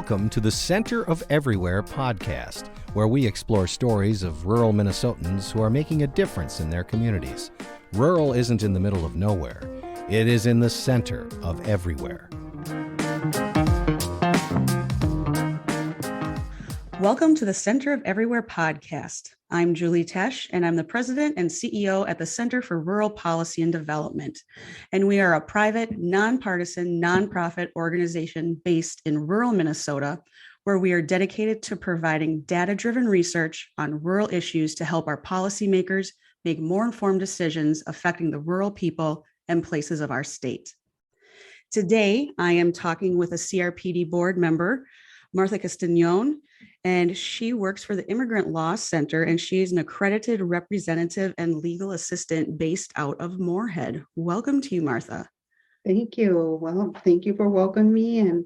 Welcome to the Center of Everywhere podcast, where we explore stories of rural Minnesotans who are making a difference in their communities. Rural isn't in the middle of nowhere. It is in the center of everywhere. Welcome to the Center of Everywhere podcast. I'm Julie Tesch, and I'm the president and CEO at the Center for Rural Policy and Development. And we are a private, nonpartisan, nonprofit organization based in rural Minnesota, where we are dedicated to providing data-driven research on rural issues to help our policymakers make more informed decisions affecting the rural people and places of our state. Today, I am talking with a CRPD board member, Martha Castanon, and she works for the Immigrant Law Center, and she is an accredited representative and legal assistant based out of Moorhead. Welcome to you, Martha. Thank you. Well, thank you for welcoming me and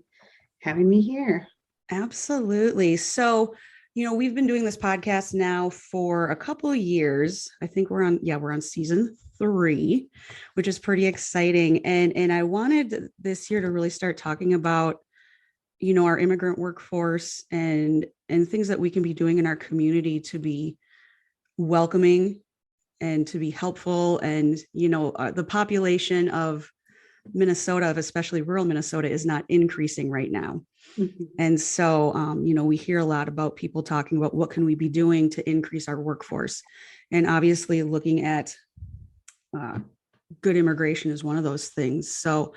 having me here. Absolutely. So, we've been doing this podcast now for a couple of years. I think we're on season 3, which is pretty exciting. And I wanted this year to really start talking about our immigrant workforce and things that we can be doing in our community to be welcoming and to be helpful. And, the population of Minnesota, especially rural Minnesota, is not increasing right now. Mm-hmm. And so, we hear a lot about people talking about what can we be doing to increase our workforce. And obviously looking at good immigration is one of those things. So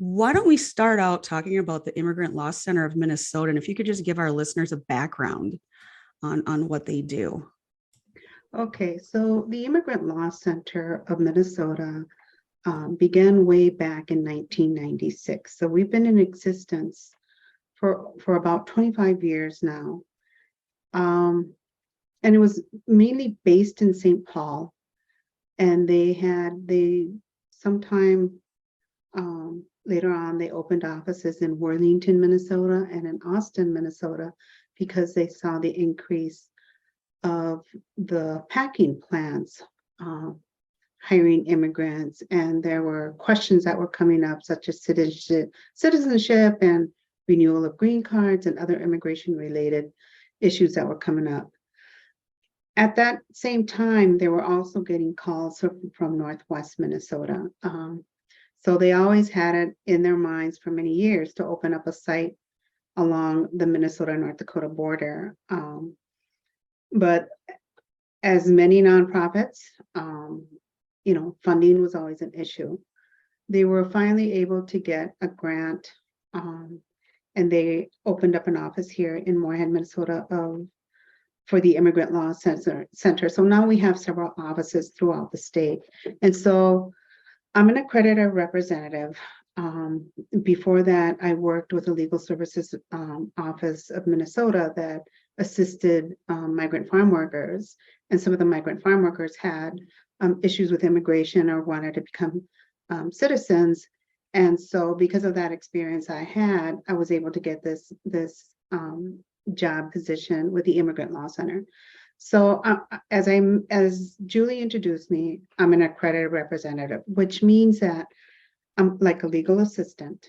why don't we start out talking about the Immigrant Law Center of Minnesota? And if you could just give our listeners a background on what they do. Okay, so the Immigrant Law Center of Minnesota began way back in 1996. So we've been in existence for about 25 years now. And it was mainly based in St. Paul. And later on, they opened offices in Worthington, Minnesota, and in Austin, Minnesota, because they saw the increase of the packing plants hiring immigrants. And there were questions that were coming up, such as citizenship and renewal of green cards and other immigration-related issues that were coming up. At that same time, they were also getting calls from Northwest Minnesota. So they always had it in their minds for many years to open up a site along the Minnesota-North Dakota border. But as many nonprofits, funding was always an issue. They were finally able to get a grant, and they opened up an office here in Moorhead, Minnesota, for the Immigrant Law Center. So now we have several offices throughout the state. And so I'm an accredited representative. Before that, I worked with the Legal Services Office of Minnesota that assisted migrant farm workers. And some of the migrant farm workers had issues with immigration or wanted to become citizens. And so because of that experience I was able to get this job position with the Immigrant Law Center. So as Julie introduced me, I'm an accredited representative, which means that I'm like a legal assistant.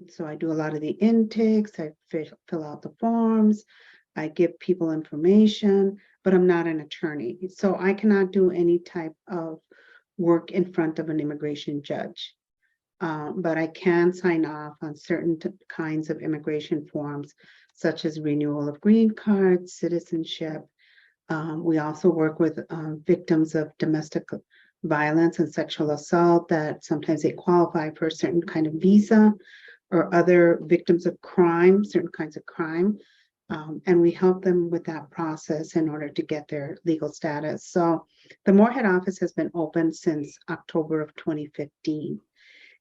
So I do a lot of the intakes, I fill out the forms, I give people information, but I'm not an attorney. So I cannot do any type of work in front of an immigration judge. But I can sign off on certain kinds of immigration forms, such as renewal of green cards, citizenship. We also work with victims of domestic violence and sexual assault that sometimes they qualify for a certain kind of visa, or other victims of crime, certain kinds of crime. And we help them with that process in order to get their legal status. So the Moorhead office has been open since October of 2015.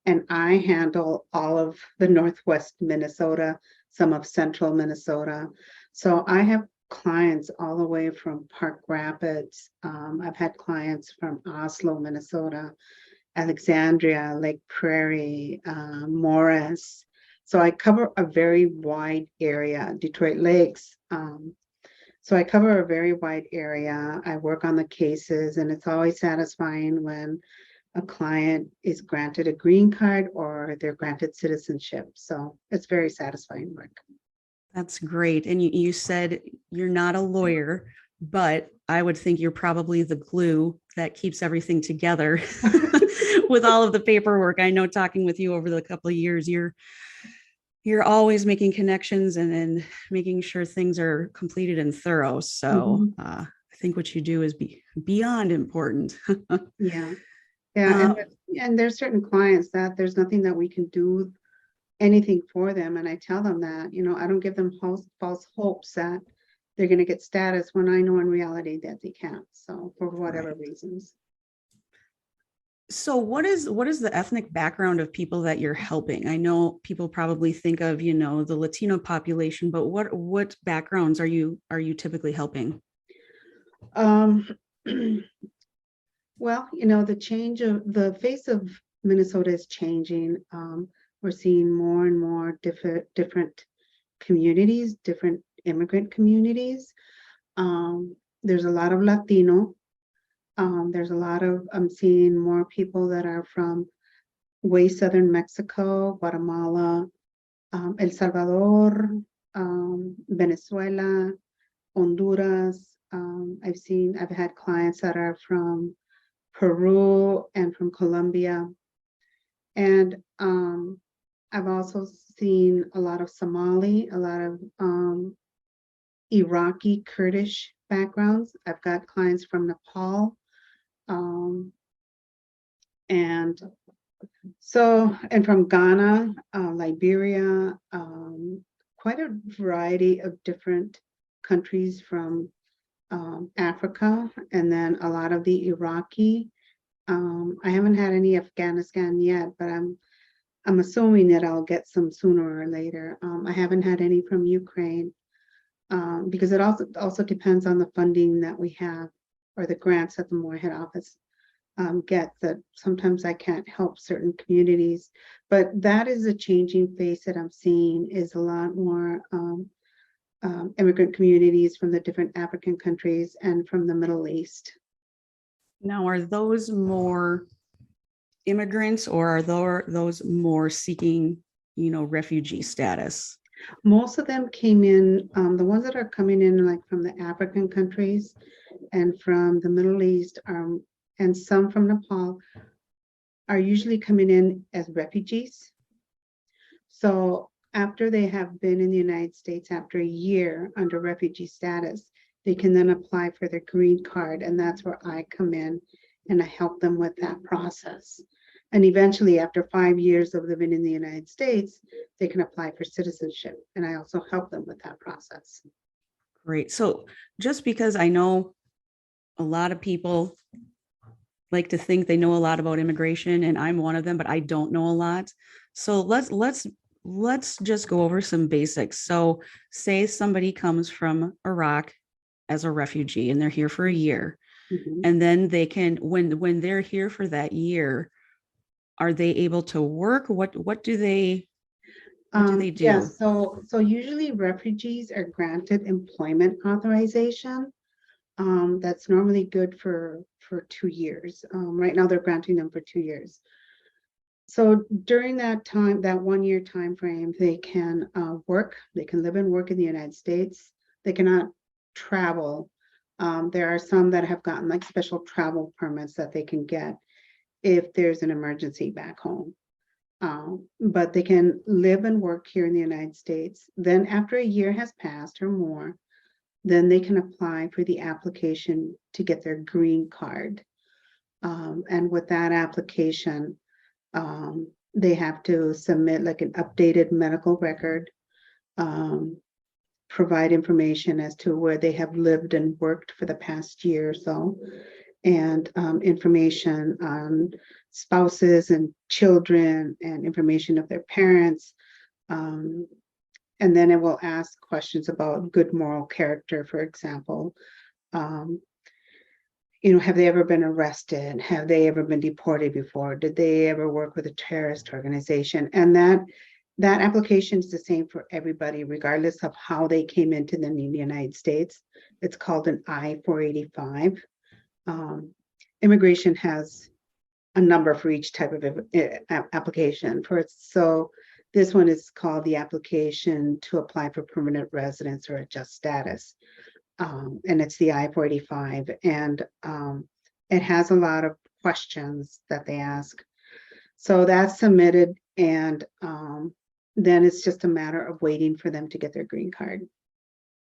And I handle all of the Northwest Minnesota, some of Central Minnesota. So I have clients all the way from Park Rapids. I've had clients from Oslo, Minnesota, Alexandria, Lake Prairie, Morris. So I cover a very wide area, Detroit Lakes. So I cover a very wide area. I work on the cases, and it's always satisfying when a client is granted a green card or they're granted citizenship. So it's very satisfying work. That's great. And you said you're not a lawyer, but I would think you're probably the glue that keeps everything together with all of the paperwork. I know, talking with you over the couple of years, you're always making connections and making sure things are completed and thorough. So I think what you do is beyond important. Yeah. Yeah. And there's certain clients that there's nothing that we can do anything for them. And I tell them that, I don't give them false hopes that they're going to get status when I know in reality that they can't. So for whatever reasons. So what is the ethnic background of people that you're helping? I know people probably think of, the Latino population, but what backgrounds are you typically helping? Well, the face of Minnesota is changing. We're seeing more and more different communities, different immigrant communities. There's a lot of Latino. I'm seeing more people that are from way southern Mexico, Guatemala, El Salvador, Venezuela, Honduras. I've had clients that are from Peru and from Colombia. And I've also seen a lot of Somali, a lot of Iraqi, Kurdish backgrounds. I've got clients from Nepal. And from Ghana, Liberia, quite a variety of different countries from Africa, and then a lot of the Iraqi. I haven't had any Afghanistan yet, but I'm assuming that I'll get some sooner or later. I haven't had any from Ukraine, because it also depends on the funding that we have or the grants that the Moorhead office gets. That sometimes I can't help certain communities, but that is a changing face that I'm seeing, is a lot more immigrant communities from the different African countries and from the Middle East. Now, are those more immigrants, or are those more seeking, refugee status? Most of them came in, the ones that are coming in like from the African countries and from the Middle East, and some from Nepal, are usually coming in as refugees. So after they have been in the United States after a year under refugee status, they can then apply for their green card. And that's where I come in and I help them with that process. And eventually, after 5 years of living in the United States, they can apply for citizenship. And I also help them with that process. Great. So just because I know a lot of people like to think they know a lot about immigration, and I'm one of them, but I don't know a lot. So let's just go over some basics. So say somebody comes from Iraq as a refugee and they're here for a year. And then they can, when they're here for that year, are they able to work? What do they do? Yeah, so usually refugees are granted employment authorization. That's normally good for 2 years. Right now they're granting them for 2 years. So during that time, that 1 year time frame, they can work, they can live and work in the United States. They cannot travel. There are some that have gotten like special travel permits that they can get if there's an emergency back home. But they can live and work here in the United States. Then after a year has passed or more, then they can apply for the application to get their green card. And with that application, they have to submit like an updated medical record, provide information as to where they have lived and worked for the past year or so, and information on spouses and children and information of their parents. And then it will ask questions about good moral character, for example. Have they ever been arrested? Have they ever been deported before? Did they ever work with a terrorist organization? And that application is the same for everybody, regardless of how they came into the United States. It's called an I-485. Immigration has a number for each type of application. So this one is called the application to apply for permanent residence or adjust status. And it's the I-485. And it has a lot of questions that they ask. So that's submitted, and then it's just a matter of waiting for them to get their green card.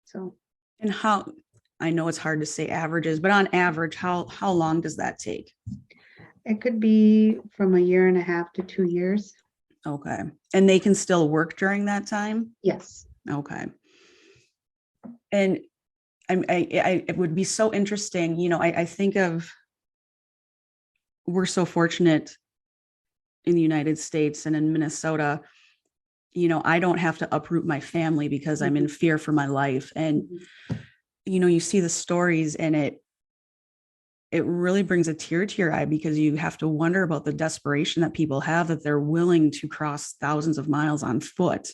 So, And how, I know it's hard to say averages, but on average, how long does that take? it could be from 1.5 years to 2 years. Okay. And they can still work during that time? Yes. Okay. And it would be so interesting, you know, I think of, we're so fortunate in the United States and in Minnesota, you know, I don't have to uproot my family because I'm in fear for my life. And, you know, you see the stories, and it really brings a tear to your eye, because you have to wonder about the desperation that people have, that they're willing to cross thousands of miles on foot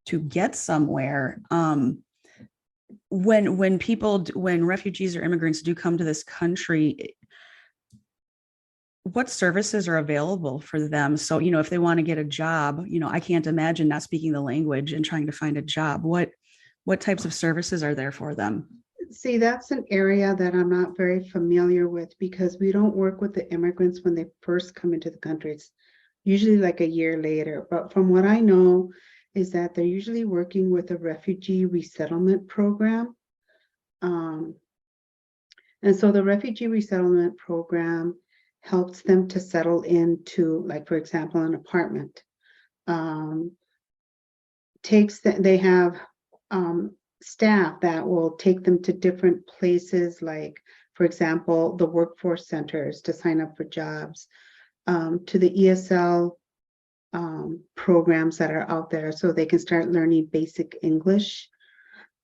to get somewhere. When refugees or immigrants do come to this country, what services are available for them? So, you know, if they want to get a job, you know, I can't imagine not speaking the language and trying to find a job. What types of services are there for them? See, that's an area that I'm not very familiar with, because we don't work with the immigrants when they first come into the country. It's usually like a year later. But from what I know is that they're usually working with a refugee resettlement program. And so the refugee resettlement program helps them to settle into, like, for example, an apartment. They have staff that will take them to different places, like, for example, the workforce centers to sign up for jobs, to the ESL programs that are out there, so they can start learning basic English.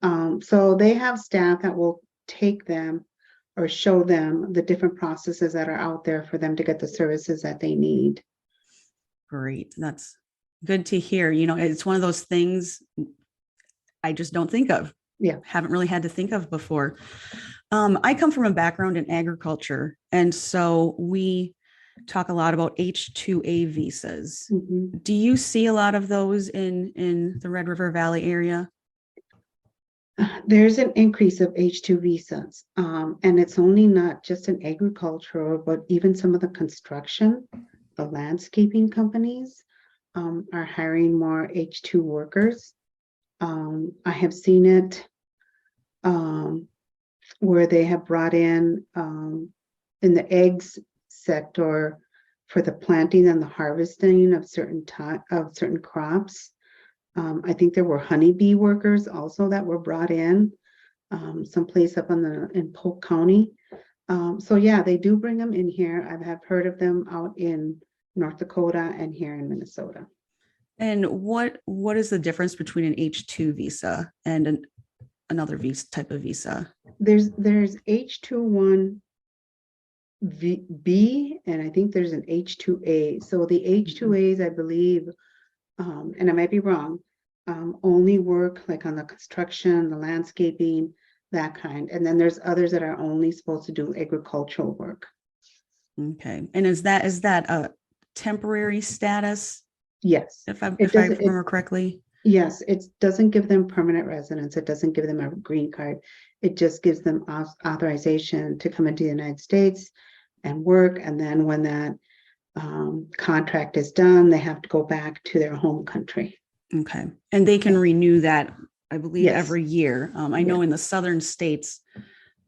So they have staff that will take them or show them the different processes that are out there for them to get the services that they need. Great. That's good to hear. You know, it's one of those things I just don't think of. Yeah. Haven't really had to think of before. I come from a background in agriculture, and so we talk a lot about H-2A visas. Do you see a lot of those in the Red River Valley area? There's an increase of H-2 visas, and it's only not just in agriculture, but even some of the construction, the landscaping companies are hiring more H-2 workers. I have seen it where they have brought in the eggs sector for the planting and the harvesting of certain crops. I think there were honeybee workers also that were brought in someplace up in Polk County. So yeah, they do bring them in here. I have heard of them out in North Dakota and here in Minnesota. And what is the difference between an H-2 visa and another visa type of visa? There's H-2B, and I think there's an H-2A. So the H-2As, I believe, and I might be wrong, only work like on the construction, the landscaping, that kind. And then there's others that are only supposed to do agricultural work. Okay. And is that a temporary status? Yes. If I remember correctly. Yes, it doesn't give them permanent residence. It doesn't give them a green card. It just gives them authorization to come into the United States and work. And then when that contract is done, they have to go back to their home country. Okay. And they can renew that, I believe, Yes. every year. I know in the southern states,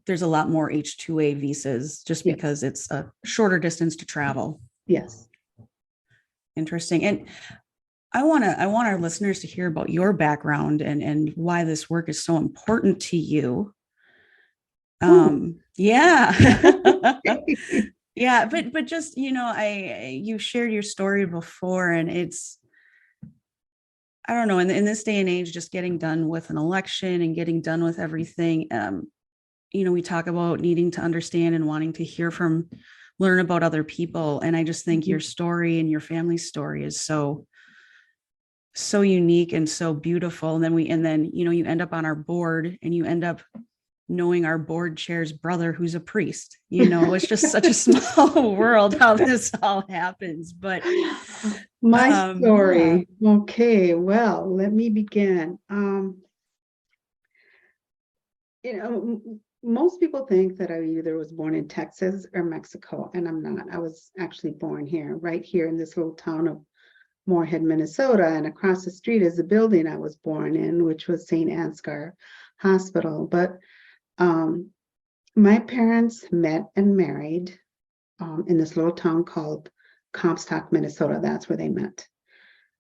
there's a lot more H-2A visas just because it's a shorter distance to travel. Yes. Interesting. And I want our listeners to hear about your background and why this work is so important to you. Yeah. Yeah. But just, you know, you shared your story before, and it's, I don't know, in this day and age, just getting done with an election and getting done with everything. You know, we talk about needing to understand and wanting to learn about other people. And I just think your story and your family's story is so unique and so beautiful. And then you know, you end up on our board, and you end up knowing our board chair's brother who's a priest. It's just such a small world how this all happens. But my story. Yeah. Okay, well, let me begin. Most people think that I either was born in Texas or Mexico, and I'm not. I was actually born here, right here in this little town of Moorhead, Minnesota, and across the street is the building I was born in, which was St. Ansgar Hospital. But my parents met and married in this little town called Comstock, Minnesota. That's where they met.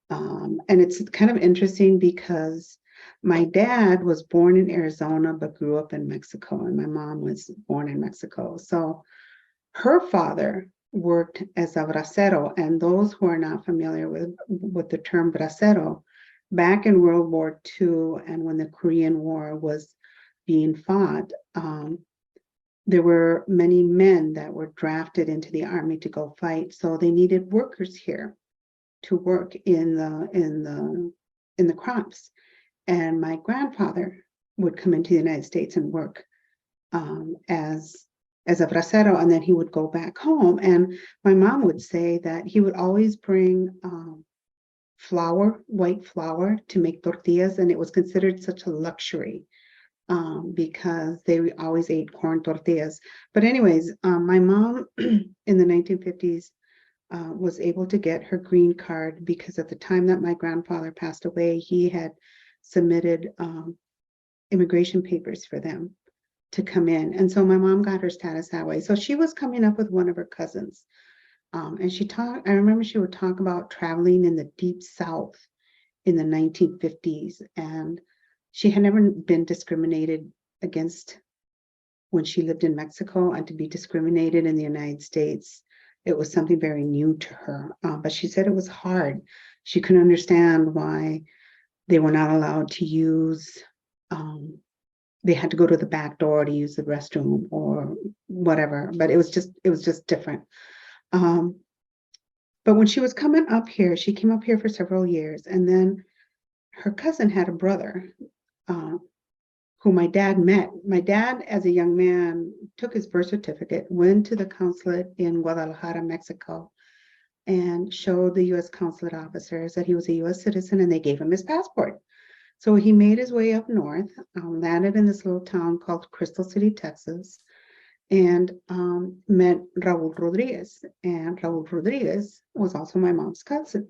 And it's kind of interesting because my dad was born in Arizona, but grew up in Mexico, and my mom was born in Mexico. So her father worked as a bracero, and those who are not familiar with the term bracero, back in World War II and when the Korean War was being fought, there were many men that were drafted into the army to go fight. So they needed workers here to work in the crops. And my grandfather would come into the United States and work as a bracero, and then he would go back home. And my mom would say that he would always bring flour, white flour, to make tortillas, and it was considered such a luxury because they always ate corn tortillas. But anyways, my mom in the 1950s was able to get her green card because at the time that my grandfather passed away, he had submitted immigration papers for them to come in. And so my mom got her status that way. So she was coming up with one of her cousins. And I remember she would talk about traveling in the deep South in the 1950s. And she had never been discriminated against when she lived in Mexico, and to be discriminated in the United States, it was something very new to her. But she said it was hard. She couldn't understand why they were not allowed to use, they had to go to the back door to use the restroom or whatever, but it was just different. But when she was coming up here, she came up here for several years, and then her cousin had a brother who my dad met. My dad, as a young man, took his birth certificate, went to the consulate in Guadalajara, Mexico, and showed the U.S. consulate officers that he was a U.S. citizen, and they gave him his passport. So he made his way up north, landed in this little town called Crystal City, Texas, and met Raul Rodriguez. And Raul Rodriguez was also my mom's cousin.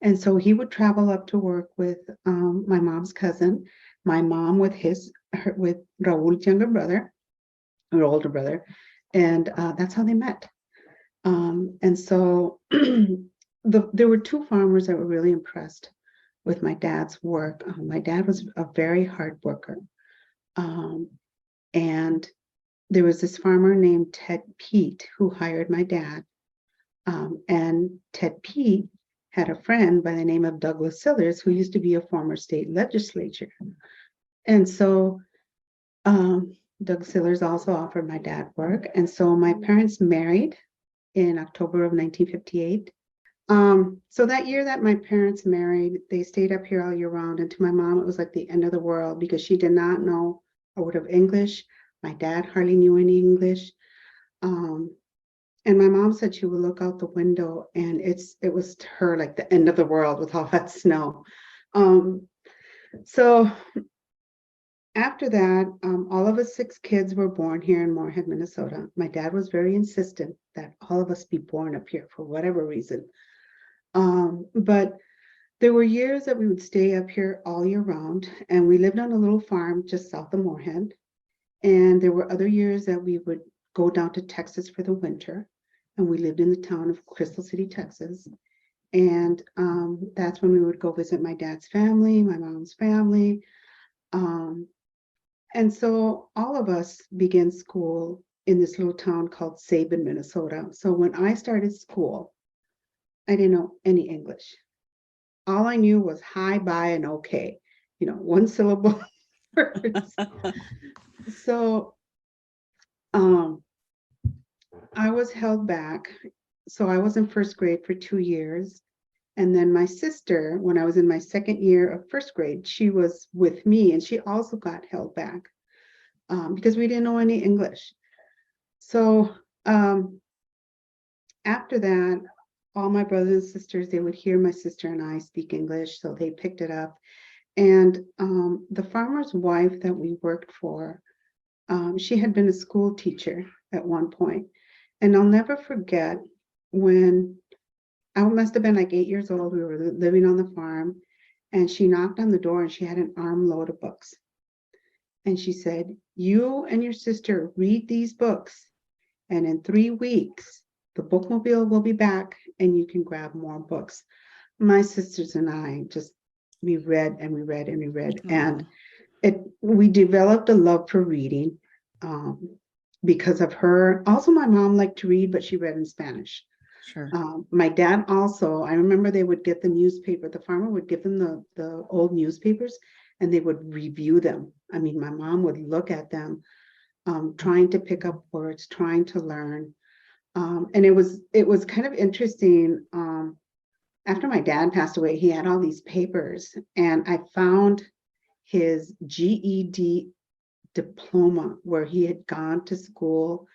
And so he would travel up to work with my mom's cousin, my mom with Raul's younger brother, or older brother, and that's how they met. And so there were two farmers that were really impressed with my dad's work. My dad was a very hard worker. And there was this farmer named Ted Pete who hired my dad. And Ted Pete had a friend by the name of Douglas Sillers, who used to be a former state legislature. And so Doug Sillers also offered my dad work. And so my parents married in October of 1958. So that year that my parents married, they stayed up here all year round. And to my mom, it was like the end of the world because she did not know a word of English. My dad hardly knew any English. And my mom said she would look out the window and it was to her like the end of the world with all that snow. So after that, all of us 6 kids were born here in Moorhead, Minnesota. My dad was very insistent that all of us be born up here for whatever reason. But there were years that we would stay up here all year round, and we lived on a little farm just south of Moorhead. And there were other years that we would go down to Texas for the winter, and we lived in the town of Crystal City, Texas. And that's when we would go visit my dad's family, my mom's family. And so all of us began school in this little town called Sabin, Minnesota. So when I started school, I didn't know any English. All I knew was hi, bye, and okay. One syllable words. So I was held back. So I was in first grade for 2 years. And then my sister, when I was in my second year of first grade, she was with me and she also got held back. because we didn't know any English. So after that, all my brothers and sisters, they would hear my sister and I speak English, so they picked it up. And the farmer's wife that we worked for, she had been a school teacher at one point. And I'll never forget when I must have been like 8 years old, we were living on the farm, and she knocked on the door and she had an armload of books. And she said, "You and your sister read these books, and in 3 weeks, the bookmobile will be back and you can grab more books." My sisters and I we read and we read and we read. And we developed a love for reading because of her. Also, my mom liked to read, but she read in Spanish. Sure. My dad also, I remember they would get the newspaper, the farmer would give them the old newspapers and they would review them. I mean, my mom would look at them, trying to pick up words, trying to learn. And it was kind of interesting. After my dad passed away, he had all these papers, and I found his GED diploma where he had gone to school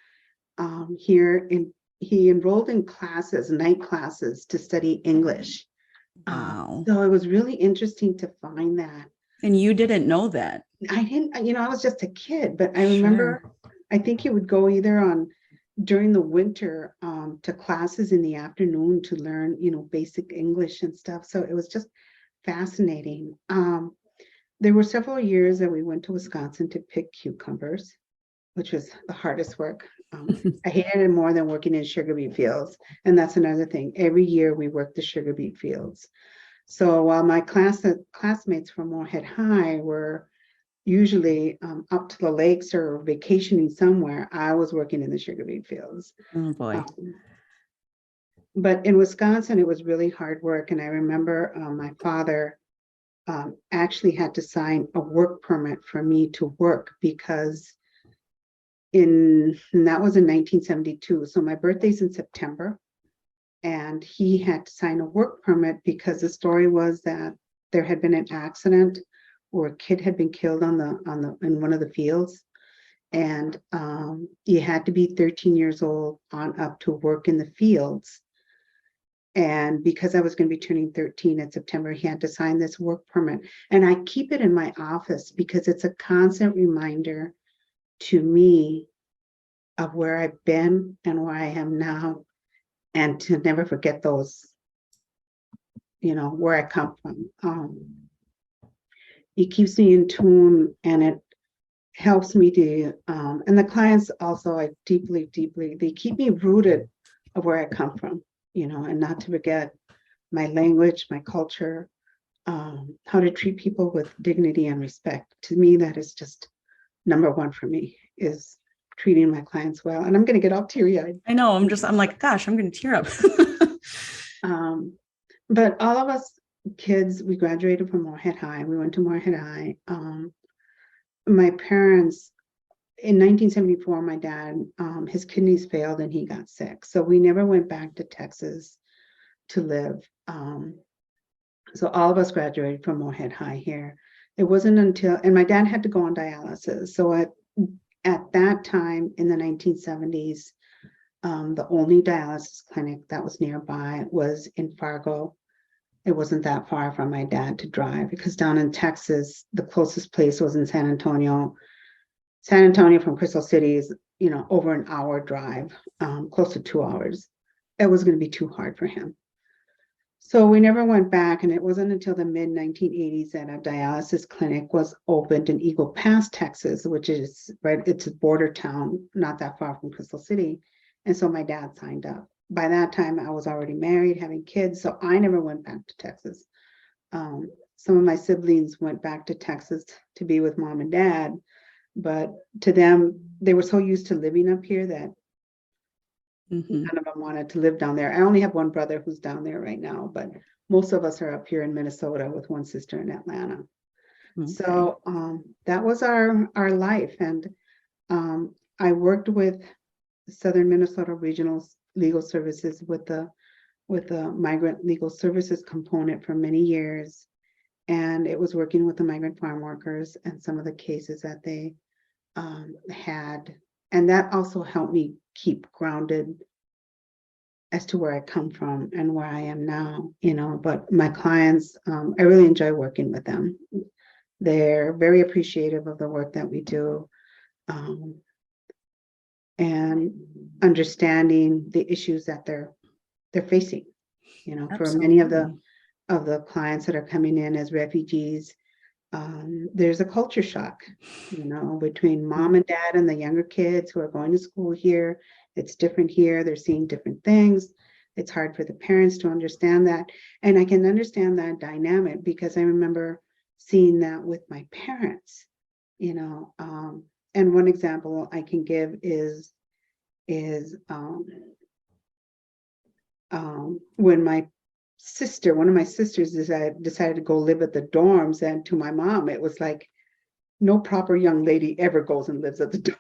he enrolled in classes, night classes, to study English. Wow. So it was really interesting to find that. And you didn't know that? I didn't, I was just a kid, but I remember, I think he would go either during the winter to classes in the afternoon to learn, basic English and stuff. So it was just fascinating. There were several years that we went to Wisconsin to pick cucumbers, which was the hardest work. I hated it more than working in sugar beet fields. And that's another thing. Every year we worked the sugar beet fields. So while my classmates from Moorhead High were usually up to the lakes or vacationing somewhere, I was working in the sugar beet fields. Oh boy. But in Wisconsin, it was really hard work. And I remember my father actually had to sign a work permit for me to work because and that was in 1972. So my birthday's in September, and he had to sign a work permit because the story was that there had been an accident or a kid had been killed in one of the fields, and you had to be 13 years old on up to work in the fields. And because I was going to be turning 13 in September, he had to sign this work permit. And I keep it in my office because it's a constant reminder to me of where I've been and where I am now, and to never forget those, where I come from. It keeps me in tune, and it helps me to, and the clients also, like deeply, they keep me rooted of where I come from, and not to forget my language, my culture, how to treat people with dignity and respect. To me, that is just number one for me, is treating my clients well. And I'm going to get all teary-eyed. I know. I'm like, gosh, I'm going to tear up. But all of us kids, we graduated from Moorhead High. We went to Moorhead High. My parents, in 1974, my dad, his kidneys failed and he got sick. So we never went back to Texas to live. So all of us graduated from Moorhead High here. It wasn't until, and my dad had to go on dialysis. So at that time in the 1970s, the only dialysis clinic that was nearby was in Fargo. It wasn't that far from my dad to drive, because down in Texas, the closest place was in San Antonio. San Antonio from Crystal City is, over an hour drive, close to 2 hours. It was going to be too hard for him. So we never went back, and it wasn't until the mid-1980s that a dialysis clinic was opened in Eagle Pass, Texas, which is right, it's a border town, not that far from Crystal City. And so my dad signed up. By that time, I was already married, having kids, so I never went back to Texas. Some of my siblings went back to Texas to be with mom and dad, but to them, they were so used to living up here that none of them wanted to live down there. I only have one brother who's down there right now, but most of us are up here in Minnesota with one sister in Atlanta. Okay. So that was our life. And I worked with Southern Minnesota Regional Legal Services with the migrant legal services component for many years. And it was working with the migrant farm workers and some of the cases that they had, and that also helped me keep grounded as to where I come from and where I am now, but my clients, I really enjoy working with them. They're very appreciative of the work that we do, and understanding the issues that they're facing. For many of the clients that are coming in as refugees, there's a culture shock, between mom and dad and the younger kids who are going to school here. It's different here. They're seeing different things. It's hard for the parents to understand that. And I can understand that dynamic because I remember seeing that with my parents, and one example I can give is when one of my sisters decided to go live at the dorms, and to my mom, it was like, no proper young lady ever goes and lives at the dorms.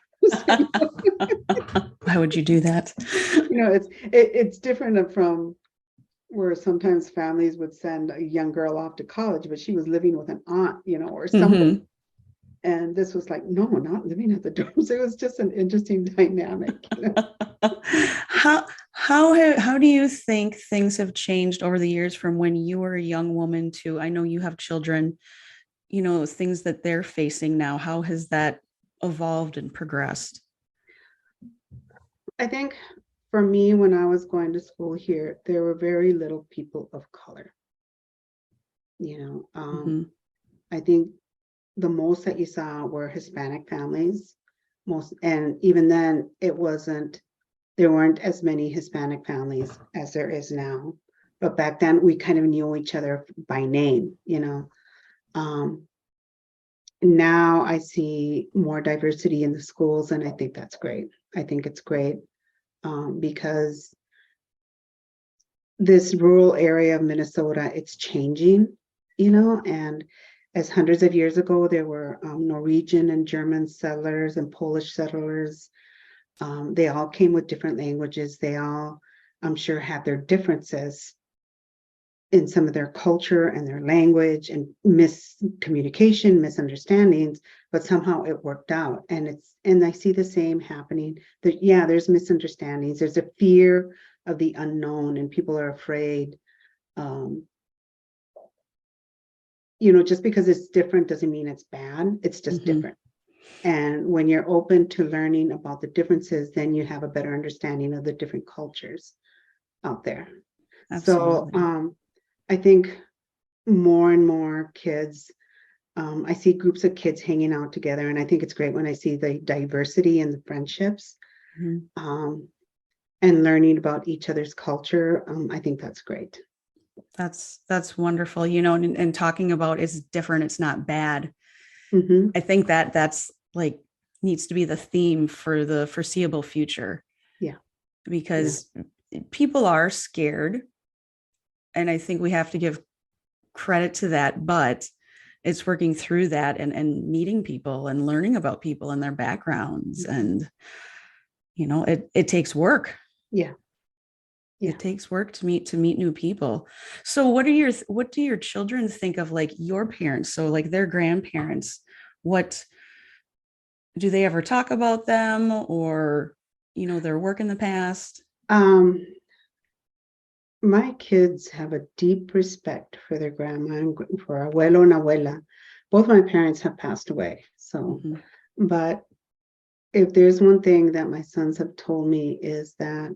Why would you do that? It's different from where sometimes families would send a young girl off to college, but she was living with an aunt, or something. And this was like, no, not living at the dorms. It was just an interesting dynamic. How do you think things have changed over the years from when you were a young woman to, I know you have children, things that they're facing now? How has that evolved and progressed? I think for me, when I was going to school here, there were very little people of color. I think the most that you saw were Hispanic families, and even then there weren't as many Hispanic families as there is now. But back then we kind of knew each other by name, Now I see more diversity in the schools, and I think that's great. I think it's great because this rural area of Minnesota, it's changing, and as hundreds of years ago, there were Norwegian and German settlers and Polish settlers. They all came with different languages. They all, I'm sure, had their differences in some of their culture and their language and miscommunication, misunderstandings, but somehow it worked out. And I see the same happening. There's misunderstandings. There's a fear of the unknown, and people are afraid. Just because it's different doesn't mean it's bad. It's just different. And when you're open to learning about the differences, then you have a better understanding of the different cultures out there. Absolutely. So I think more and more kids, I see groups of kids hanging out together, and I think it's great when I see the diversity and the friendships, and learning about each other's culture. I think that's great. That's wonderful, and talking about it's different, it's not bad. I think that's like needs to be the theme for the foreseeable future. Yeah. Because people are scared, and I think we have to give credit to that, but it's working through that and meeting people and learning about people and their backgrounds. And, it takes work. Yeah. It takes work to meet new people. So what do your children think of, like, your parents? So like their grandparents, what do they ever talk about them, or, their work in the past? My kids have a deep respect for their grandma and for abuelo and abuela. Both my parents have passed away. So, but if there's one thing that my sons have told me is that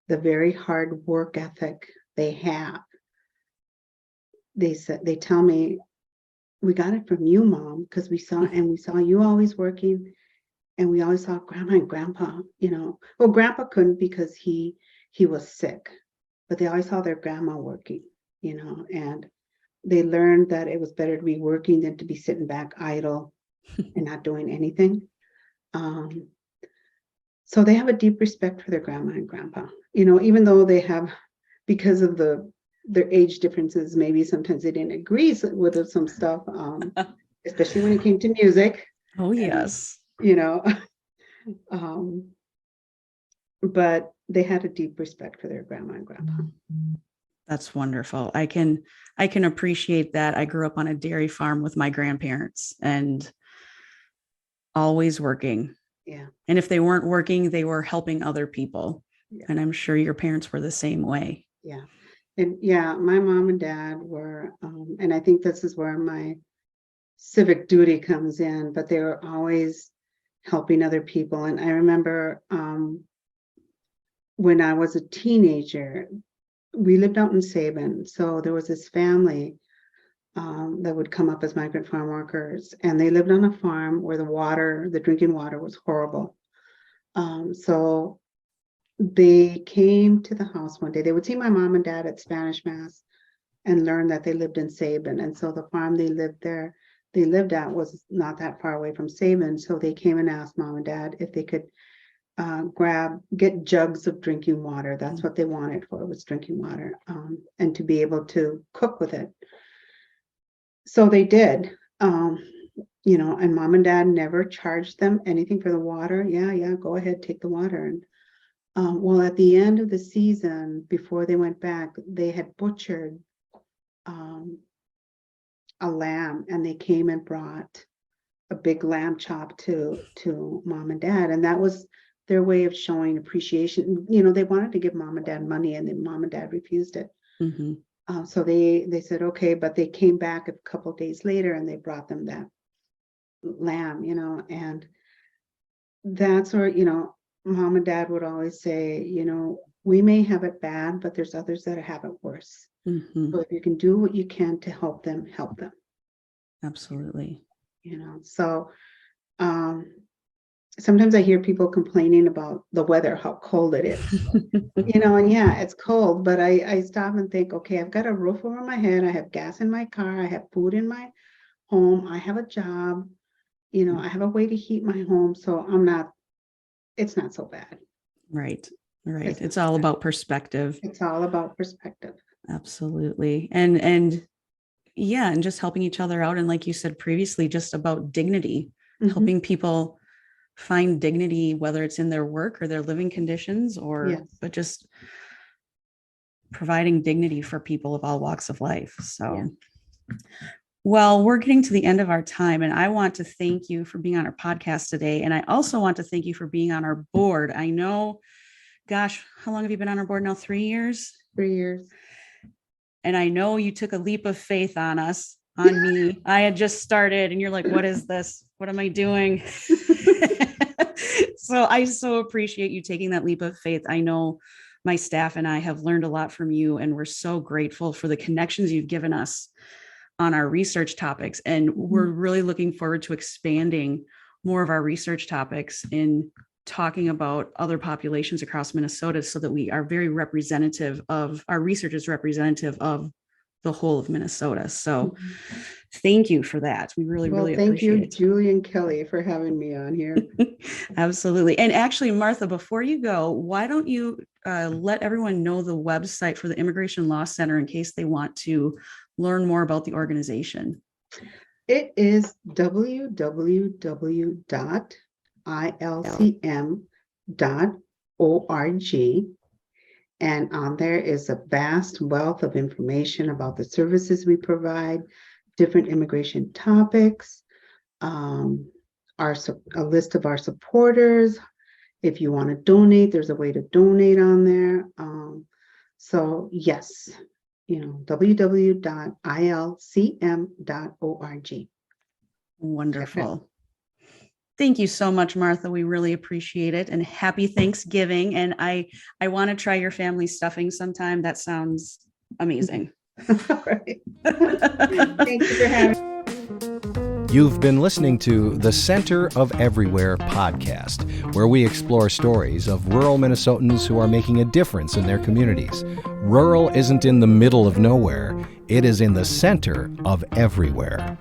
the very hard work ethic they have, they tell me, we got it from you, Mom, because we saw you always working, and we always saw Grandma and Grandpa, Well, Grandpa couldn't because he was sick, but they always saw their grandma working, and they learned that it was better to be working than to be sitting back idle and not doing anything. So they have a deep respect for their grandma and grandpa, even though they have, because of their age differences, maybe sometimes they didn't agree with some stuff, especially when it came to music. Oh, yes. But they had a deep respect for their grandma and grandpa. That's wonderful. I can appreciate that. I grew up on a dairy farm with my grandparents, and always working. Yeah. And if they weren't working, they were helping other people. Yeah. And I'm sure your parents were the same way. Yeah. And yeah, my mom and dad were, and I think this is where my civic duty comes in, but they were always helping other people. And I remember when I was a teenager, we lived out in Sabin. So there was this family that would come up as migrant farm workers, and they lived on a farm where the drinking water was horrible. So they came to the house one day. They would see my mom and dad at Spanish Mass and learn that they lived in Sabin. And so the farm they lived at was not that far away from Sabin. So they came and asked mom and dad if they could get jugs of drinking water. That's what they wanted for, was drinking water, and to be able to cook with it. So they did, and mom and dad never charged them anything for the water. Yeah, go ahead, take the water. And well, at the end of the season, before they went back, they had butchered a lamb, and they came and brought a big lamb chop to mom and dad. And that was their way of showing appreciation. They wanted to give mom and dad money, and then mom and dad refused it. Mm-hmm. So they said, okay, but they came back a couple of days later and they brought them that lamb, and that's where, mom and dad would always say, we may have it bad, but there's others that have it worse. Mm-hmm. So if you can do what you can to help them, help them. Absolutely. So sometimes I hear people complaining about the weather, how cold it is, and yeah, it's cold, but I stop and think, okay, I've got a roof over my head. I have gas in my car. I have food in my home. I have a job, I have a way to heat my home. So it's not so bad. Right. It's all about perspective. It's all about perspective. Absolutely. And yeah, and just helping each other out. And like you said previously, just about dignity, helping people find dignity, whether it's in their work or their living conditions, but just providing dignity for people of all walks of life. So, well, we're getting to the end of our time, and I want to thank you for being on our podcast today. And I also want to thank you for being on our board. I know, gosh, how long have you been on our board now? 3 years? 3 years. And I know you took a leap of faith on me. I had just started, and you're like, what is this? What am I doing? So I so appreciate you taking that leap of faith. I know my staff and I have learned a lot from you, and we're so grateful for the connections you've given us on our research topics. And we're really looking forward to expanding more of our research topics in talking about other populations across Minnesota, so that we are very representative of, our research is representative of the whole of Minnesota. So thank you for that. We really appreciate it. Thank you, Julie and Kelly, for having me on here. Absolutely. And actually, Martha, before you go, why don't you let everyone know the website for the Immigration Law Center in case they want to learn more about the organization? It is www.ilcm.org. And on there is a vast wealth of information about the services we provide, different immigration topics, a list of our supporters. If you want to donate, there's a way to donate on there. So yes, www.ilcm.org. Wonderful. Thank you so much, Martha. We really appreciate it. And happy Thanksgiving. And I want to try your family stuffing sometime. That sounds amazing. All right. Thank you for having me. You've been listening to the Center of Everywhere podcast, where we explore stories of rural Minnesotans who are making a difference in their communities. Rural isn't in the middle of nowhere. It is in the center of everywhere.